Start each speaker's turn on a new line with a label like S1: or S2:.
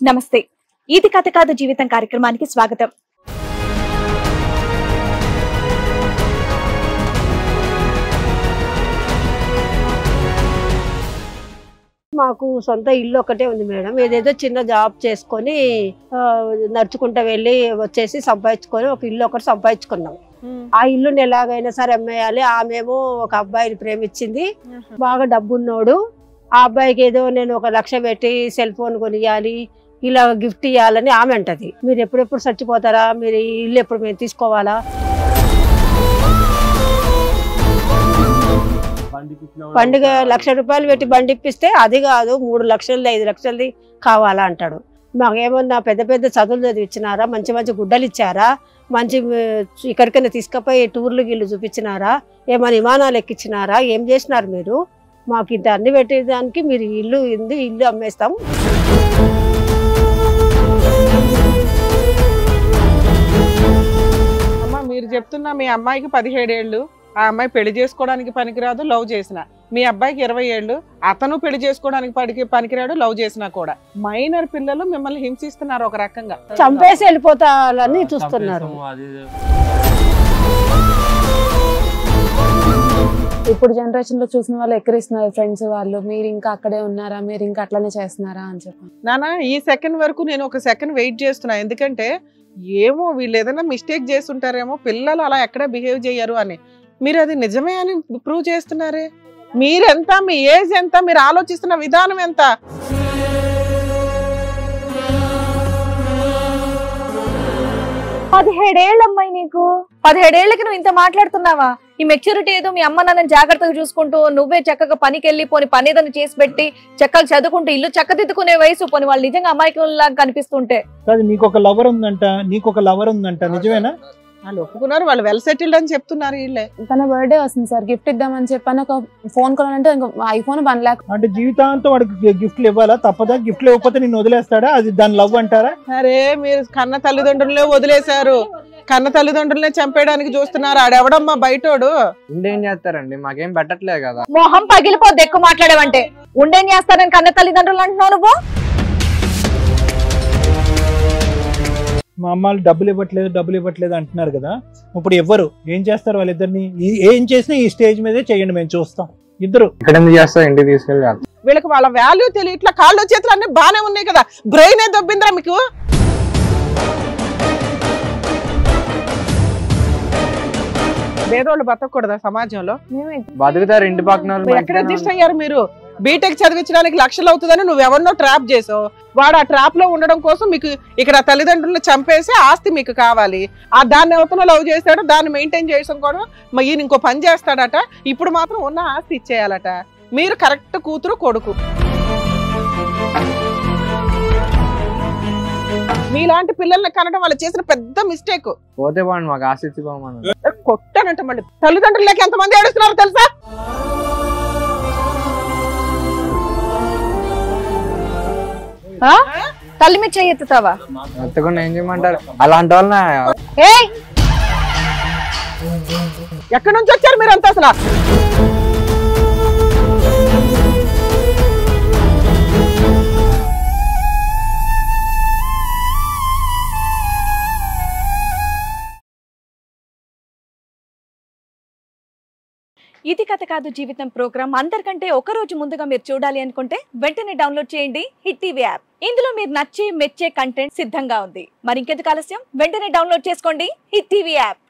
S1: నమస్తే. ఇది కథ కాదు జీవితం కార్యక్రమానికి స్వాగతం.
S2: మాకు సొంత ఇల్లు ఒకటే ఉంది మేడం. ఏదేదో చిన్న జాబ్ చేసుకొని నడుచుకుంటూ వెళ్ళి వచ్చేసి సంపాదించుకొని ఒక ఇల్లు ఒకటి సంపాదించుకున్నాం. ఆ ఇల్లుని ఎలాగైనా సరే అమ్మేయాలి. ఆమెమో ఒక అబ్బాయిని ప్రేమించింది, బాగా డబ్బున్నోడు. ఆ అబ్బాయికి ఏదో నేను 1 లక్ష పెట్టి సెల్ ఫోన్ కొనియాలి, ఇలా గిఫ్ట్ ఇవ్వాలని ఆమె అంటది. మీరు ఎప్పుడెప్పుడు చచ్చిపోతారా, మీరు ఈ ఇల్లు ఎప్పుడు మేము తీసుకోవాలా? పండుగ 1 లక్ష రూపాయలు పెట్టి బండి ఇప్పిస్తే అది కాదు 3 లక్షలది 5 లక్షలది కావాలా అంటాడు. మాకేమన్నా పెద్ద పెద్ద చదువులు చదివించినారా, మంచి మంచి గుడ్డలు ఇచ్చారా, మంచి ఇక్కడికైనా తీసుకుపోయి టూర్లు గిల్లు చూపించినారా, ఏమైనా విమానాలు ఎక్కించినారా, ఏం చేసినారు మీరు? మాకు ఇంత అన్ని పెట్టేదానికి మీరు ఇల్లు అమ్మేస్తాం.
S3: అమ్మ, మీరు చెప్తున్నా మీ అమ్మాయికి 17 ఏళ్ళు, ఆ అమ్మాయి పెళ్లి చేసుకోవడానికి పనికిరాదు, లవ్ చేసిన. మీ అబ్బాయికి 20 ఏళ్ళు, అతను పెళ్లి చేసుకోవడానికి పనికిరాడు, లవ్ చేసినా కూడా. మైనర్ పిల్లలు మిమ్మల్ని హింసిస్తున్నారు ఒక రకంగా,
S2: చంపేసి వెళ్ళిపోతారని చూస్తున్నారు.
S4: ఇప్పుడు జనరేషన్ లో చూసిన వాళ్ళు ఎక్కిరిస్తున్నారు ఫ్రెండ్స్ వాళ్ళు, మీరు ఇంకా అక్కడే ఉన్నారా, మీరు ఇంకా అట్లనే చేస్తున్నారా అని చెప్పి.
S3: నానా ఈ సెకండ్ వరకు నేను ఒక సెకండ్ వెయిట్ చేస్తున్నా. ఎందుకంటే ఏమో వీళ్ళు ఏదైనా మిస్టేక్ చేస్తుంటారేమో, పిల్లలు అలా ఎక్కడ బిహేవ్ చేయరు అని. మీరు అది నిజమే అని ప్రూవ్ చేస్తున్నారే. మీరెంత, మీ ఏజ్ ఎంత, మీరు ఆలోచిస్తున్న విధానం ఎంత?
S1: అమ్మాయి నీకు 17 ఏళ్ళకి నువ్వు ఇంత మాట్లాడుతున్నావా? ఈ మెచ్యూరిటీ ఏదో మీ అమ్మ నాన్నని జాగ్రత్తగా చూసుకుంటూ నువ్వే చక్కగా పనికి వెళ్ళి పోని పని ఏదైనా చేసి పెట్టి చక్కగా చదువుకుంటూ ఇల్లు చక్కదిద్దుకునే వయసు. పోని వాళ్ళు నిజంగా అమాయకుల్లాగా కనిపిస్తుంటే.
S5: నీకు ఒక లవర్ ఉందంట, నిజమేనా?
S3: వాళ్ళు ఒప్పుకున్నారు, వాళ్ళు వెల్ సెటిల్డ్ అని చెప్తున్నారు. వీళ్ళే
S4: తన బర్త్డే వస్తుంది సార్, గిఫ్ట్ ఇద్దామని చెప్పాను. ఒక ఫోన్ కొనాలంటే ఐఫోన్ 1 లక్ష.
S5: అంటే జీవితాంతం వాడికి గిఫ్ట్లు ఇవ్వాలా? తప్పదా? గిఫ్ట్లు ఇవ్వకపోతే నిన్ను వదిలేస్తాడా? అది దాని లవ్ అంటారా?
S3: అరే మీరు కన్న తల్లిదండ్రులనే వదిలేశారు, కన్న తల్లిదండ్రులనే చంపేయడానికి చూస్తున్నారు. ఆడెవడమ్మా బయటోడు?
S6: ఉండేం చేస్తారండి, మాకేం పెట్టట్లేదు కదా.
S1: మొహం పగిలిపోద్ది ఎక్కువ మాట్లాడేవంటే. ఉండేం చేస్తారని కన్న తల్లిదండ్రులు అంటున్నావు నువ్వు?
S5: మా అమ్మాయిలు డబ్బులు ఇవ్వట్లేదు అంటున్నారు కదా. ఇప్పుడు ఎవ్వరు ఏం చేస్తారు? వాళ్ళిద్దరిని ఏం చేసినా ఈ స్టేజ్ మీదే చేయండి, మేము చూస్తాం. ఇద్దరు
S6: ఇక్కడ ఎందుకు చేస్తా, ఇంటికి తీసుకెళ్ళి.
S3: వీళ్ళకి వాళ్ళ వాల్యూ తెలియ, ఇట్లా కాళ్ళు చేతులు అన్ని బాగానే ఉన్నాయి కదా, బ్రెయిన్ ఏ దొబ్బిందిరా మీకు? పేదోళ్ళు బతకూడదా సమాజంలో?
S6: బతుకుతారు ఇంటి పక్కన.
S3: ఎక్కడ అడ్జస్ట్ అయ్యారు మీరు? బీటెక్ చదివించడానికి లక్షలు అవుతుందని నువ్వు ఎవరినో ట్రాప్ చేసావు. వాడు ఆ ట్రాప్ లో ఉండడం కోసం మీకు ఇక్కడ తల్లిదండ్రులను చంపేసి ఆస్తి మీకు కావాలి. దాన్ని ఎవరినో లవ్ చేస్తాడు, దాన్ని మెయింటైన్ చేయడం కూడా ఈయన ఇంకో పని చేస్తాడట. ఇప్పుడు మాత్రం ఉన్న ఆస్తి ఇచ్చేయాలట. మీరు కరెక్ట్ కూతురు కొడుకు. మీలాంటి పిల్లల్ని కనడం వాళ్ళు చేసిన పెద్ద మిస్టేక్.
S6: పోతే బాగుంది, మాకు ఆస్తి ఇచ్చిపోమని
S3: కొట్టానంట. మళ్ళీ తల్లిదండ్రులకి ఎంతమంది ఏడుస్తున్నారు తెలుసా?
S1: తల్లి మీద చెయ్యెత్తుతావా?
S6: ఎత్తకుండా ఏం చేయమంటారు? అలాంటి వాళ్ళ
S3: ఎక్కడి నుంచి వచ్చారు మీరంతా అసలు?
S1: ఇది కథ కాదు జీవితం ప్రోగ్రామ్ అందరికంటే ఒక రోజు ముందుగా మీరు చూడాలి అనుకుంటే వెంటనే డౌన్లోడ్ చేయండి హిట్ టీవీ యాప్. ఇందులో మీరు నచ్చే మెచ్చే కంటెంట్ సిద్ధంగా ఉంది. మరి ఇంకెందుకు ఆలస్యం, వెంటనే డౌన్లోడ్ చేసుకోండి హిట్ టీవీ యాప్.